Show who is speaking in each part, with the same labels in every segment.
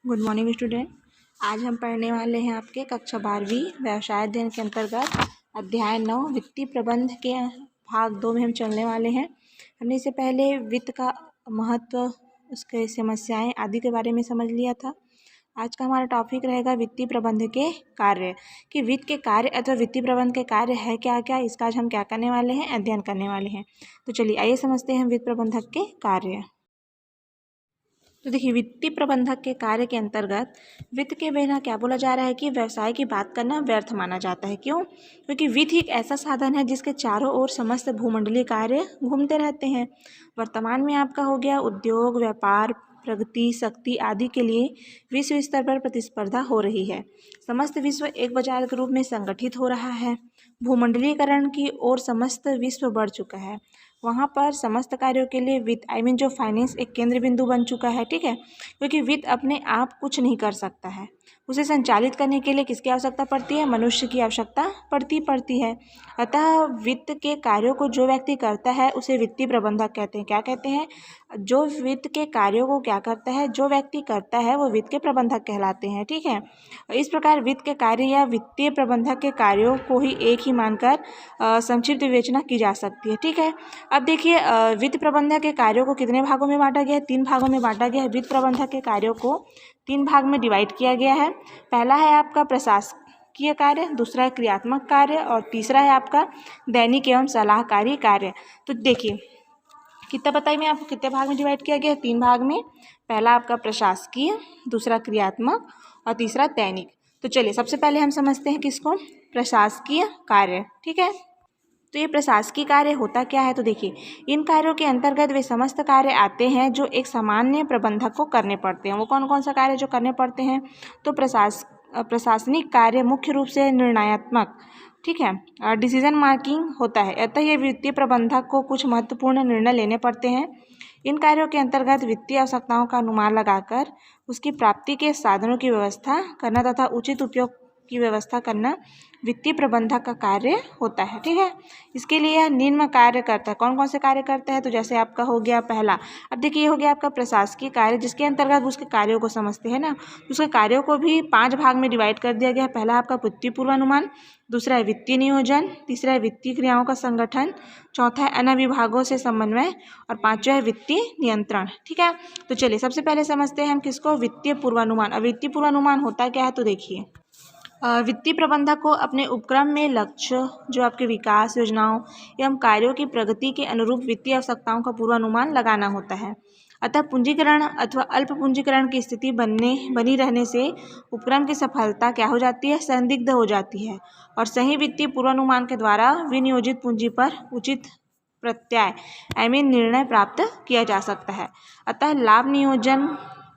Speaker 1: Good morning student. आज हम पढ़ने वाले हैं आपके कक्षा 12वीं व्यवसाय अध्ययन के अंतर्गत अध्याय 9 वित्तीय प्रबंध के भाग 2 में हम चलने वाले हैं। हमने इससे पहले वित्त का महत्व, उसके समस्याएं आदि के बारे में समझ लिया था। आज का हमारा टॉपिक रहेगा वित्तीय प्रबंध के कार्य, कि वित्त के कार्य अथवा वित्तीय प्रबंध के कार्य है क्या क्या, इसका आज हम क्या करने वाले हैं, अध्ययन करने वाले हैं। तो चलिए आइए समझते हैं वित्त प्रबंधक के कार्य। तो देखिए, वित्तीय प्रबंधक के कार्य के अंतर्गत वित्त के बिना क्या बोला जा रहा है कि व्यवसाय की बात करना व्यर्थ माना जाता है। क्यों? क्योंकि वित्त एक ऐसा साधन है जिसके चारों ओर समस्त भूमंडलीय कार्य घूमते रहते हैं। वर्तमान में आपका हो गया उद्योग, व्यापार, प्रगति, शक्ति आदि के लिए विश्व स्तर पर प्रतिस्पर्धा हो रही है। समस्त विश्व एक बाजार के रूप में संगठित हो रहा है। भूमंडलीकरण की ओर समस्त विश्व बढ़ चुका है। वहाँ पर समस्त कार्यों के लिए वित्त जो फाइनेंस एक केंद्र बिंदु बन चुका है। ठीक है, क्योंकि वित्त अपने आप कुछ नहीं कर सकता है। उसे संचालित करने के लिए किसकी आवश्यकता पड़ती है? मनुष्य की आवश्यकता पड़ती है। अतः वित्त के कार्यों को जो व्यक्ति करता है उसे वित्तीय प्रबंधक कहते हैं। क्या कहते हैं? जो वित्त के कार्यों को क्या करता है, जो व्यक्ति करता है वो वित्त के प्रबंधक कहलाते हैं। ठीक है, इस प्रकार वित्त के कार्य या वित्तीय प्रबंधक के कार्यों को ही एक ही मानकर संक्षिप्त विवेचना की जा सकती है। ठीक है, अब देखिए, वित्त प्रबंधक के कार्यों को कितने भागों में बांटा गया है? 3 भागों में बांटा गया है। वित्त प्रबंधक के कार्यों को 3 भाग में डिवाइड किया गया है। पहला है आपका प्रशासकीय कार्य, दूसरा है क्रियात्मक कार्य और तीसरा है आपका दैनिक एवं सलाहकारी कार्य। तो देखिए, कितना बताइए मैं आपको, कितने भाग में डिवाइड किया गया है? 3 भाग में। पहला आपका प्रशासकीय, दूसरा क्रियात्मक और तीसरा दैनिक। तो चलिए सबसे पहले हम समझते हैं किसको? प्रशासकीय कार्य। ठीक है, तो ये प्रशासकीय कार्य होता क्या है? तो देखिए, इन कार्यों के अंतर्गत वे समस्त कार्य आते हैं जो एक सामान्य प्रबंधक को करने पड़ते हैं। वो कौन कौन सा कार्य जो करने पड़ते हैं? तो प्रशासनिक कार्य मुख्य रूप से निर्णयात्मक, ठीक है, डिसीजन मेकिंग होता है। अतः ये वित्तीय प्रबंधक को कुछ महत्वपूर्ण निर्णय लेने पड़ते हैं। इन कार्यों के अंतर्गत वित्तीय आवश्यकताओं का अनुमान लगाकर उसकी प्राप्ति के साधनों की व्यवस्था करना तथा उचित उपयोग की व्यवस्था करना वित्तीय प्रबंधक का कार्य होता है। ठीक है, इसके लिए यह निम्न कार्य करता है। कौन कौन से कार्य करता है? तो जैसे आपका हो गया पहला, अब देखिए ये हो गया आपका प्रशासकीय कार्य, जिसके अंतर्गत उसके कार्यों को समझते हैं ना। उसके कार्यों को भी 5 भाग में डिवाइड कर दिया गया है। पहला आपका वित्तीय पूर्वानुमान, दूसरा है वित्तीय नियोजन, तीसरा है वित्तीय क्रियाओं का संगठन, चौथा है अन्य विभागों से समन्वय और पांचवा है वित्तीय नियंत्रण। ठीक है, तो चलिए सबसे पहले समझते हैं हम किसको? वित्तीय पूर्वानुमान। अब वित्तीय पूर्वानुमान होता क्या है? तो देखिए, वित्तीय प्रबंधक को अपने उपक्रम में लक्ष्य, जो आपके विकास योजनाओं एवं कार्यों की प्रगति के अनुरूप वित्तीय आवश्यकताओं का पूर्वानुमान लगाना होता है। अतः पूंजीकरण अथवा अल्प पूंजीकरण की स्थिति बनी रहने से उपक्रम की सफलता क्या हो जाती है? संदिग्ध हो जाती है। और सही वित्तीय पूर्वानुमान के द्वारा विनियोजित पूंजी पर उचित प्रत्याय निर्णय प्राप्त किया जा सकता है। अतः लाभ नियोजन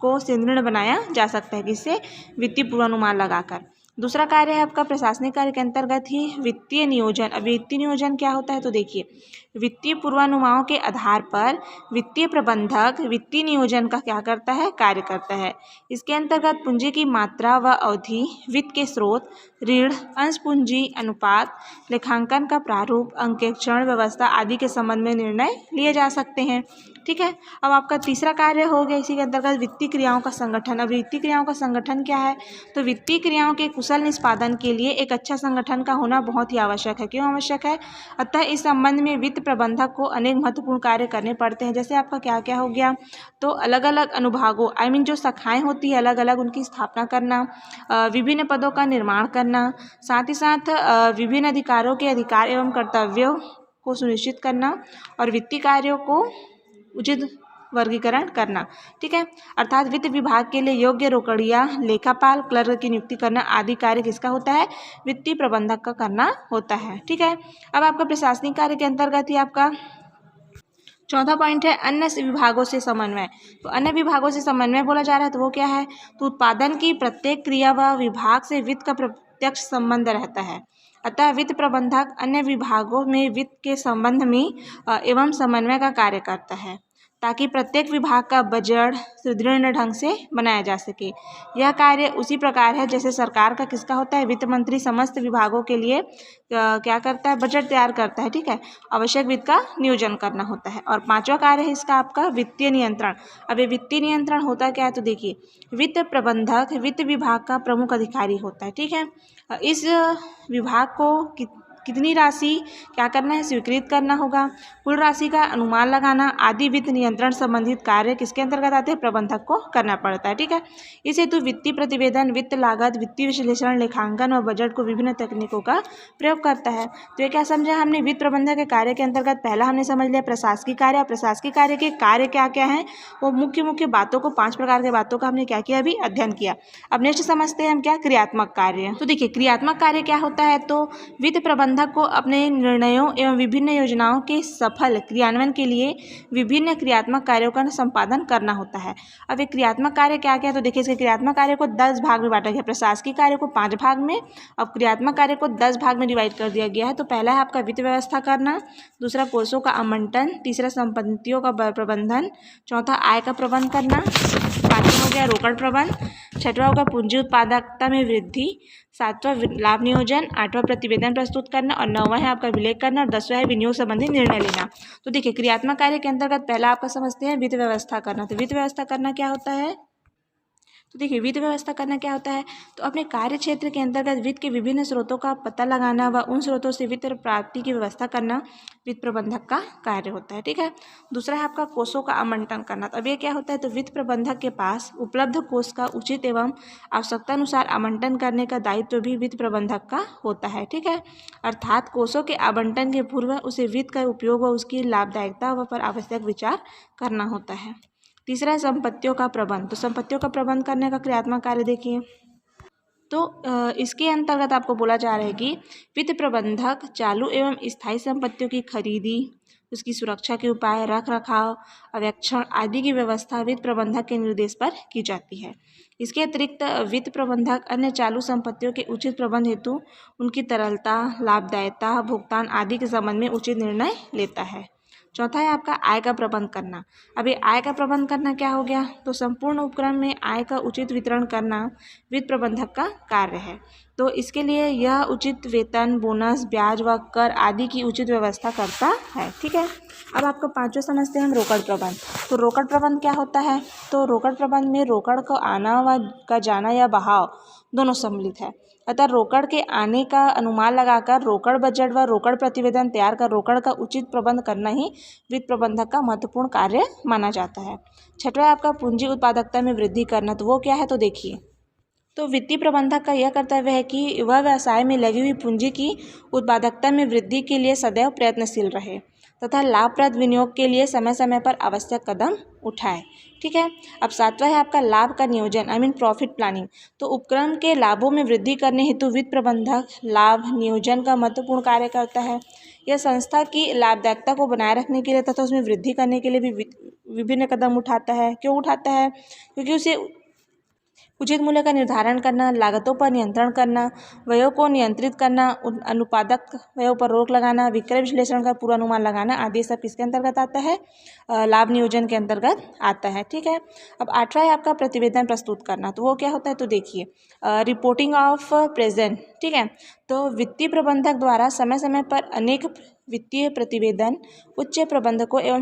Speaker 1: को सुदृढ़ बनाया जा सकता है किससे? वित्तीय पूर्वानुमान लगाकर। दूसरा कार्य है आपका प्रशासनिक कार्य के अंतर्गत ही वित्तीय नियोजन। अब वित्तीय नियोजन क्या होता है? तो देखिए, वित्तीय पूर्वानुमानों के आधार पर वित्तीय प्रबंधक वित्तीय नियोजन का क्या करता है? कार्य करता है। इसके अंतर्गत पूंजी की मात्रा व अवधि, वित्त के स्रोत, ऋण, अंश पूंजी अनुपात, लेखांकन का प्रारूप, अंकेक्षण व्यवस्था आदि के संबंध में निर्णय लिए जा सकते हैं। ठीक है, अब आपका तीसरा कार्य हो गया इसी के अंतर्गत वित्तीय क्रियाओं का संगठन। अब वित्तीय क्रियाओं का संगठन क्या है? तो वित्तीय क्रियाओं के कुशल निष्पादन के लिए एक अच्छा संगठन का होना बहुत ही आवश्यक है। क्यों आवश्यक है? अतः इस संबंध में वित्त प्रबंधक को अनेक महत्वपूर्ण कार्य करने पड़ते हैं। जैसे आपका क्या क्या हो गया? तो अलग अलग अनुभागों जो शाखाएं होती है अलग अलग, उनकी स्थापना करना, विभिन्न पदों का निर्माण करना, साथ ही साथ विभिन्न अधिकारों के अधिकार एवं कर्तव्यों को सुनिश्चित करना और वित्तीय कार्यों को उचित वर्गीकरण करना। ठीक है, अर्थात वित्त विभाग के लिए योग्य रोकड़िया, लेखापाल, क्लर्क की नियुक्ति करना आदि कार्य किसका होता है? वित्तीय प्रबंधक का करना होता है। ठीक है, अब आपका प्रशासनिक कार्य के अंतर्गत ही आपका चौथा पॉइंट है अन्य विभागों से समन्वय। तो अन्य विभागों से समन्वय बोला जा रहा है, तो वो क्या है? तो उत्पादन की प्रत्येक क्रिया व विभाग से वित्त का प्रत्यक्ष संबंध रहता है। अतः वित्त प्रबंधक अन्य विभागों में वित्त के संबंध में एवं समन्वय का कार्य करता है, ताकि प्रत्येक विभाग का बजट सुदृढ़ ढंग से बनाया जा सके। यह कार्य उसी प्रकार है जैसे सरकार का किसका होता है, वित्त मंत्री समस्त विभागों के लिए क्या करता है, बजट तैयार करता है। ठीक है, आवश्यक वित्त का नियोजन करना होता है। और पांचवा कार्य है इसका आपका वित्तीय नियंत्रण। अब ये वित्तीय नियंत्रण होता क्या है, तो देखिए, वित्त प्रबंधक वित्त विभाग का प्रमुख अधिकारी होता है। ठीक है, इस विभाग को कितनी राशि क्या करना है, स्वीकृत करना होगा, कुल राशि का अनुमान लगाना आदि वित्त नियंत्रण संबंधित कार्य किसके अंतर्गत आते हैं, प्रबंधक को करना पड़ता है। ठीक है, इस हेतु वित्तीय प्रतिवेदन, वित्त लागत, वित्तीय विश्लेषण, लेखांकन और बजट को विभिन्न तकनीकों का प्रयोग करता है। तो ये क्या समझा हमने, वित्त प्रबंधक के कार्य के अंतर्गत पहला हमने समझ लिया प्रशासकीय कार्य। प्रशासकीय कार्य के कार्य क्या क्या हैं, वो मुख्य मुख्य बातों को, 5 प्रकार के बातों का हमने क्या किया, अभी अध्ययन किया। अब नेक्स्ट समझते हैं हम क्या, क्रियात्मक कार्य। तो देखिए, क्रियात्मक कार्य क्या होता है, तो वित्त प्रबंधक को अपने निर्णयों एवं विभिन्न योजनाओं के सफल क्रियान्वयन के लिए विभिन्न क्रियात्मक कार्यों का संपादन करना होता है। अब ये क्रियात्मक कार्य क्या क्या है, तो देखिए, इसके क्रियात्मक कार्य को 10 भाग में बांटा गया, प्रशासकीय कार्य को 5 भाग में, अब क्रियात्मक कार्य को 10 भाग में डिवाइड कर दिया गया है। तो पहला है आपका वित्त व्यवस्था करना, दूसरा कोषों का आवंटन, तीसरा संपत्तियों का प्रबंधन, चौथा आय का प्रबंध करना, पांचवा हो गया रोकड़ प्रबंध, छठवां होगा पूंजी उत्पादकता में वृद्धि, सातवां लाभ नियोजन, आठवां प्रतिवेदन प्रस्तुत करना और नौवां है आपका विलेख करना और 10वां है विनियोग संबंधी निर्णय लेना। तो देखिए, क्रियात्मक कार्य के अंतर्गत पहला आपका समझते हैं वित्त व्यवस्था करना। तो वित्त व्यवस्था करना क्या होता है, तो देखिए, वित्त व्यवस्था करना क्या होता है, तो अपने कार्य क्षेत्र के अंतर्गत वित्त के विभिन्न स्रोतों का पता लगाना व उन स्रोतों से वित्त प्राप्ति की व्यवस्था करना वित्त प्रबंधक का कार्य होता है। ठीक है, दूसरा है आपका कोषों का आवंटन करना। तो अब ये क्या होता है, तो वित्त प्रबंधक के पास उपलब्ध कोष का उचित एवं आवश्यकता अनुसार आवंटन करने का दायित्व भी वित्त प्रबंधक का होता है। ठीक है, अर्थात कोषों के आवंटन के पूर्व उसे वित्त का उपयोग व उसकी लाभदायकता व पर आवश्यक विचार करना होता है। तीसरा है संपत्तियों का प्रबंध। तो संपत्तियों का प्रबंध करने का क्रियात्मक कार्य देखिए, तो इसके अंतर्गत आपको बोला जा रहा है कि वित्त प्रबंधक चालू एवं स्थायी संपत्तियों की खरीदी, उसकी सुरक्षा के उपाय, रख रखाव, अवेक्षण आदि की व्यवस्था वित्त प्रबंधक के निर्देश पर की जाती है। इसके अतिरिक्त वित्त प्रबंधक अन्य चालू संपत्तियों के उचित प्रबंध हेतु उनकी तरलता, लाभदायकता, भुगतान आदि के संबंध में उचित निर्णय लेता है। चौथा है आपका आय का प्रबंध करना। अभी आय का प्रबंध करना क्या हो गया, तो संपूर्ण उपक्रम में आय का उचित वितरण करना वित्त प्रबंधक का कार्य है। तो इसके लिए यह उचित वेतन, बोनस, ब्याज व कर आदि की उचित व्यवस्था करता है। ठीक है, अब आपको पांचवा समझते हैं हम रोकड़ प्रबंध। तो रोकड़ प्रबंध क्या होता है, तो रोकड़ प्रबंध में रोकड़ को आना व का जाना या बहाव दोनों सम्मिलित है। अतः रोकड़ के आने का अनुमान लगाकर रोकड़ बजट व रोकड़ प्रतिवेदन तैयार कर रोकड़ का उचित प्रबंध करना ही वित्त प्रबंधक का महत्वपूर्ण कार्य माना जाता है। छठवां आपका पूंजी उत्पादकता में वृद्धि करना। तो वो क्या है, तो देखिए, तो वित्तीय प्रबंधक का यह कर्तव्य है कि वह व्यवसाय में लगी हुई पूंजी की उत्पादकता में वृद्धि के लिए सदैव प्रयत्नशील रहे तथा लाभप्रद विनियोग के लिए समय समय पर आवश्यक कदम उठाए। ठीक है, अब सातवां है आपका लाभ का नियोजन, प्रॉफिट प्लानिंग। तो उपक्रम के लाभों में वृद्धि करने हेतु वित्त प्रबंधक लाभ नियोजन का महत्वपूर्ण कार्य करता है। यह संस्था की लाभदायकता को बनाए रखने के लिए तथा उसमें वृद्धि करने के लिए भी विभिन्न कदम उठाता है। क्यों उठाता है, क्योंकि उसे उचित मूल्य का निर्धारण करना, लागतों पर नियंत्रण करना, व्ययों को नियंत्रित करना, अनुत्पादक व्ययों पर रोक लगाना, विक्रय विश्लेषण का पूर्वानुमान लगाना आदि सब किसके अंतर्गत आता है, लाभ नियोजन के अंतर्गत आता है। ठीक है, अब आठवां है आपका प्रतिवेदन प्रस्तुत करना। तो वो क्या होता है, तो देखिए, रिपोर्टिंग ऑफ प्रेजेंट। ठीक है, तो वित्तीय प्रबंधक द्वारा समय समय पर अनेक वित्तीय प्रतिवेदन उच्च प्रबंधकों एवं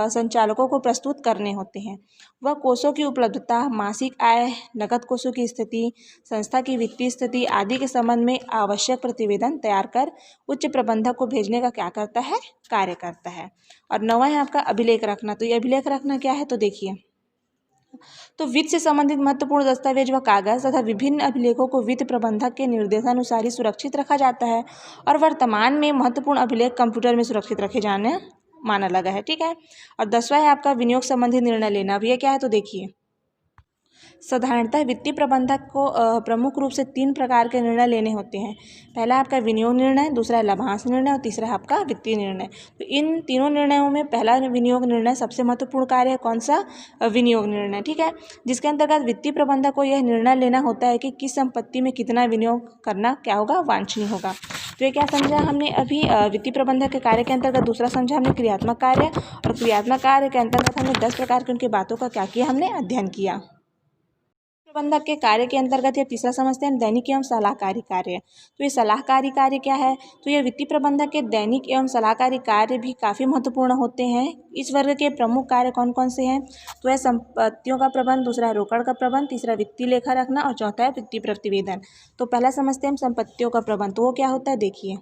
Speaker 1: संचालकों को प्रस्तुत करने होते हैं। वह कोषों की उपलब्धता, मासिक आय, नकद कोषों की स्थिति, संस्था की वित्तीय स्थिति आदि के संबंध में आवश्यक प्रतिवेदन तैयार कर उच्च प्रबंधक को भेजने का क्या करता है, कार्य करता है। और नौवां है आपका अभिलेख रखना। तो ये अभिलेख रखना क्या है, तो देखिए, तो वित्त से संबंधित महत्वपूर्ण दस्तावेज व कागज तथा विभिन्न अभिलेखों को वित्त प्रबंधक के निर्देशानुसार ही सुरक्षित रखा जाता है और वर्तमान में महत्वपूर्ण अभिलेख कंप्यूटर में सुरक्षित रखे जाने माना लगा है। ठीक है, और 10वां है आपका विनियोग संबंधी निर्णय लेना। अब ये क्या है, तो देखिए, साधारणतः वित्तीय प्रबंधक को प्रमुख रूप से 3 प्रकार के निर्णय लेने होते हैं। पहला आपका विनियोग निर्णय, दूसरा है लाभांश निर्णय और तीसरा है आपका वित्तीय निर्णय। तो इन तीनों निर्णयों में पहला विनियोग निर्णय सबसे महत्वपूर्ण कार्य है। कौन सा, विनियोग निर्णय। ठीक है, जिसके अंतर्गत वित्तीय प्रबंधक को यह निर्णय लेना होता है कि किस संपत्ति में कितना विनियोग करना क्या होगा, वांछनीय होगा। तो ये क्या समझा हमने अभी वित्तीय प्रबंधक के कार्य के अंतर्गत। दूसरा समझा हमने क्रियात्मक कार्य, और क्रियात्मक कार्य के अंतर्गत हमने 10 प्रकार की उनकी बातों का क्या किया, हमने अध्ययन किया। प्रबंधक के कार्य के अंतर्गत ये तीसरा समझते हैं हम दैनिक एवं सलाहकारी कार्य। तो ये सलाहकारी कार्य क्या है, तो ये वित्तीय प्रबंधक के दैनिक एवं सलाहकारी कार्य भी काफ़ी महत्वपूर्ण होते हैं। इस वर्ग के प्रमुख कार्य कौन कौन से हैं, तो है संपत्तियों का प्रबंध, दूसरा है रोकड़ का प्रबंध, तीसरा वित्तीय लेखा रखना, और चौथा है वित्तीय प्रतिवेदन। तो पहला समझते हैं हम संपत्तियों का प्रबंध। तो वो क्या होता है, देखिए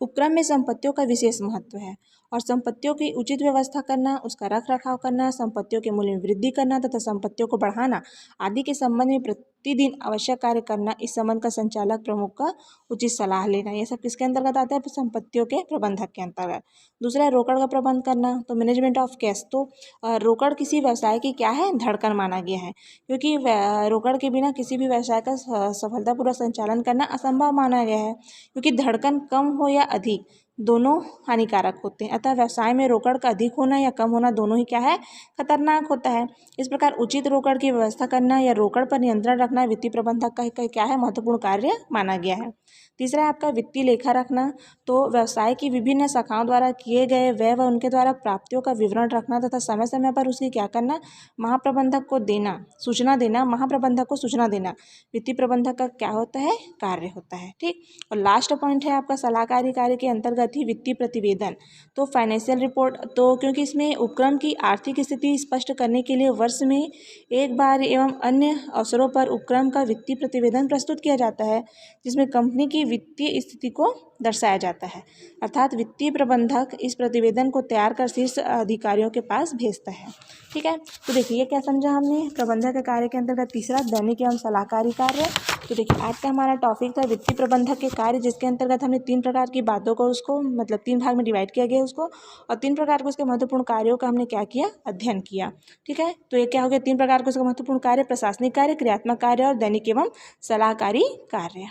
Speaker 1: उपक्रम में संपत्तियों का विशेष महत्व है, और संपत्तियों की उचित व्यवस्था करना, उसका रख रखाव करना, संपत्तियों के मूल्य में वृद्धि करना तथा संपत्तियों को बढ़ाना आदि के संबंध में प्रतिदिन आवश्यक कार्य करना, इस संबंध का संचालक प्रमुख का उचित सलाह लेना, ये सब किसके अंतर्गत आता है, संपत्तियों के प्रबंधक के अंतर्गत। दूसरा है रोकड़ का प्रबंध करना, तो मैनेजमेंट ऑफ कैश। तो रोकड़ किसी व्यवसाय की क्या है, धड़कन माना गया है, क्योंकि रोकड़ के बिना किसी भी व्यवसाय का सफलतापूर्वक संचालन करना असंभव माना गया है, क्योंकि धड़कन कम हो या अधिक दोनों हानिकारक होते हैं। अतः व्यवसाय में रोकड़ का अधिक होना या कम होना दोनों ही क्या है, खतरनाक होता है। इस प्रकार उचित रोकड़ की व्यवस्था करना या रोकड़ पर नियंत्रण रखना वित्तीय प्रबंधक का क्या है, महत्वपूर्ण कार्य माना गया है। तीसरा है आपका वित्तीय लेखा रखना। तो व्यवसाय की विभिन्न शाखाओं द्वारा किए गए व्यय व उनके द्वारा प्राप्तियों का विवरण रखना तथा समय समय पर उसकी क्या करना, महाप्रबंधक को देना, सूचना देना, महाप्रबंधक को सूचना देना वित्तीय प्रबंधक का क्या होता है, कार्य होता है। ठीक, और लास्ट पॉइंट है आपका सलाहकारी कार्य के अंतर्गत ही वित्तीय प्रतिवेदन। तो फाइनेंशियल रिपोर्ट, तो क्योंकि इसमें उपक्रम की आर्थिक स्थिति स्पष्ट करने के लिए वर्ष में एक बार एवं अन्य अवसरों पर उपक्रम का वित्तीय प्रतिवेदन प्रस्तुत किया जाता है, जिसमें कंपनी की वित्तीय स्थिति को दर्शाया जाता है। अर्थात वित्तीय प्रबंधक इस प्रतिवेदन को तैयार कर शीर्ष अधिकारियों के पास भेजता है। ठीक है, तो देखिए क्या समझा हमने प्रबंधक के कार्य के अंतर्गत। तीसरा दैनिक एवं सलाहकारी कार्य। तो देखिए आज का हमारा टॉपिक था वित्तीय प्रबंधक के कार्य, जिसके अंतर्गत हमने 3 प्रकार की बातों को उसको मतलब 3 भाग में डिवाइड किया गया उसको, और 3 प्रकार के उसके महत्वपूर्ण कार्यों का हमने क्या किया, अध्ययन किया। ठीक है, तो ये क्या हो गया, 3 प्रकार के उसका महत्वपूर्ण कार्य, प्रशासनिक कार्य, क्रियात्मक कार्य और दैनिक एवं सलाहकारी कार्य।